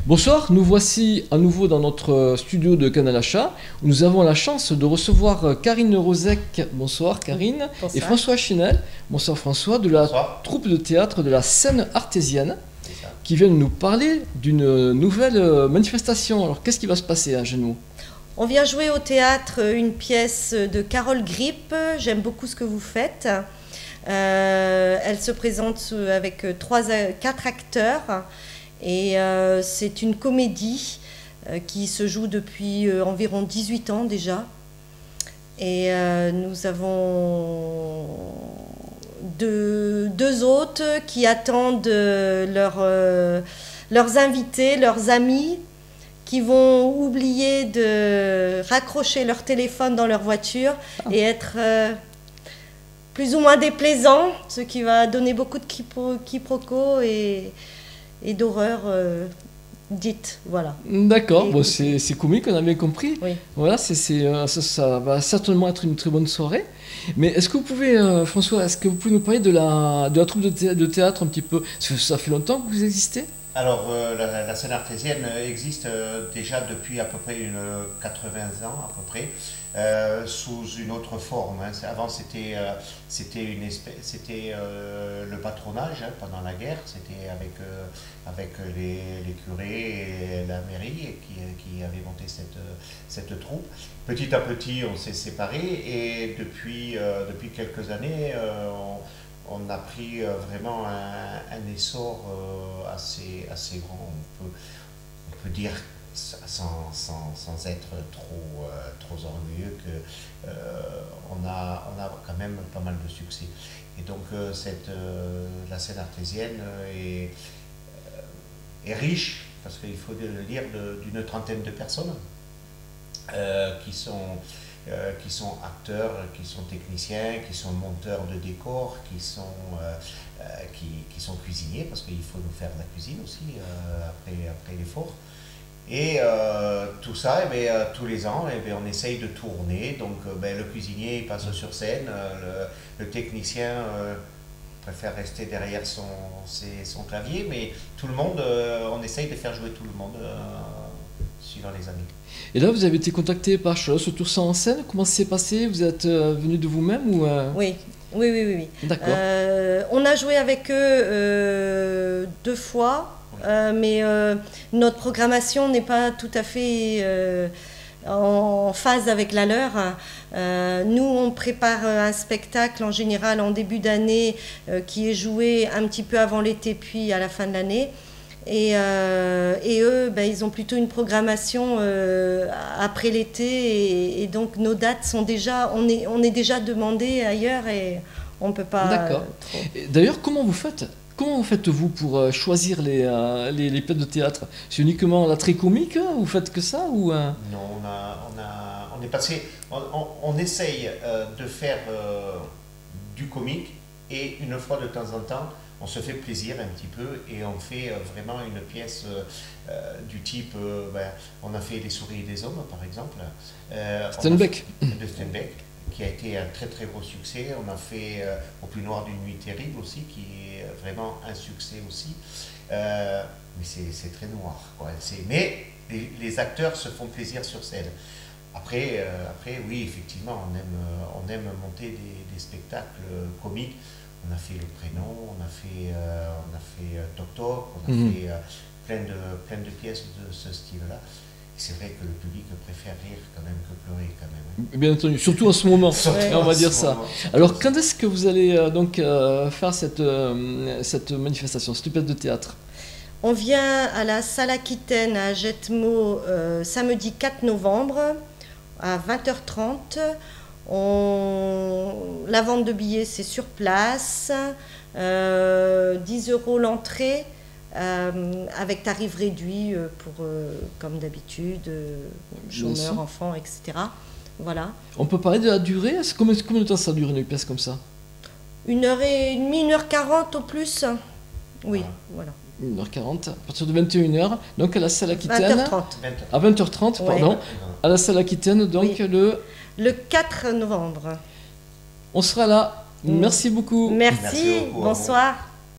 Bonsoir, nous voici à nouveau dans notre studio de Canal Achat où nous avons la chance de recevoir Karine Rozek, bonsoir Karine, Bonsoir. et François Chinel, bonsoir François, de la troupe de théâtre de la Seine Artésienne, qui viennent nous parler d'une nouvelle manifestation. Alors qu'est-ce qui va se passer à Genoux? On vient jouer au théâtre une pièce de Carole Gripp, j'aime beaucoup ce que vous faites. Elle se présente avec 4 acteurs. Et c'est une comédie qui se joue depuis environ 18 ans déjà. Et nous avons deux hôtes qui attendent leurs invités, leurs amis, qui vont oublier de raccrocher leur téléphone dans leur voiture et être plus ou moins déplaisants, ce qui va donner beaucoup de quiproquos et d'horreur dite, voilà. D'accord, bon, c'est comique, on a bien compris. Oui. Voilà, ça va certainement être une très bonne soirée. Mais est-ce que vous pouvez, François, est-ce que vous pouvez nous parler de la troupe de théâtre un petit peu? Parce que ça fait longtemps que vous existez? Alors, la Seine Artésienne existe déjà depuis à peu près 80 ans, à peu près, sous une autre forme. Hein. Avant, c'était le patronage hein, pendant la guerre, c'était avec les curés et la mairie qui avaient monté cette troupe. Petit à petit, on s'est séparés et depuis quelques années, on a pris vraiment un essor assez grand, on peut dire sans être trop orgueilleux qu'on a quand même pas mal de succès. Et donc la Seine Artésienne est riche, parce qu'il faut le dire, d'une trentaine de personnes qui sont acteurs, qui sont techniciens, qui sont monteurs de décors, qui sont cuisiniers, parce qu'il faut nous faire de la cuisine aussi après l'effort. Et tout ça, tous les ans, on essaye de tourner. Donc le cuisinier il passe sur scène, le technicien préfère rester derrière son clavier, mais tout le monde, on essaye de faire jouer tout le monde suivant les années. Et là, vous avez été contacté par Charlotte Toursan en scène. Comment ça s'est passé? Vous êtes venu de vous-même ou Oui. D'accord. On a joué avec eux 2 fois, mais notre programmation n'est pas tout à fait en phase avec la leur. Nous, on prépare un spectacle en général en début d'année qui est joué un petit peu avant l'été puis à la fin de l'année. Et eux, ils ont plutôt une programmation après l'été et donc nos dates sont déjà, on est déjà demandé ailleurs et on ne peut pas. D'accord. D'ailleurs, comment vous faites-vous pour choisir les pièces de théâtre? C'est uniquement la très comique? Vous faites que ça ou Non, on est passé. On essaye de faire du comique et une fois de temps en temps. On se fait plaisir un petit peu et on fait vraiment une pièce du type, on a fait Les souris des hommes par exemple. Steinbeck. De Steinbeck, qui a été un très très gros succès. On a fait Au plus noir d'une nuit terrible aussi, qui est vraiment un succès aussi. Mais c'est très noir, quoi. Mais les acteurs se font plaisir sur scène. Après oui, effectivement, on aime monter des spectacles comiques. On a fait Le Prénom, on a fait Toc Toc, on a fait plein de pièces de ce style-là. C'est vrai que le public préfère rire quand même que pleurer quand même. Bien entendu, surtout en ce moment, on va dire ça. Alors quand est-ce que vous allez faire cette manifestation, cette pièce de théâtre? On vient à la salle Aquitaine à Jetmo samedi 4 novembre à 20h30. La vente de billets, c'est sur place, 10 € l'entrée, avec tarif réduit pour, comme d'habitude, chômeurs, enfants, etc. Voilà. On peut parler de la durée? Combien de temps ça dure une pièce comme ça? 1h30, 1h40 au plus. Oui, voilà. 1h40, à partir de 21h, donc à la salle Aquitaine. 20h30. À 20h30, pardon. Ouais. À la salle Aquitaine, donc oui. Le 4 novembre. On sera là. Merci beaucoup. Merci beaucoup, bonsoir.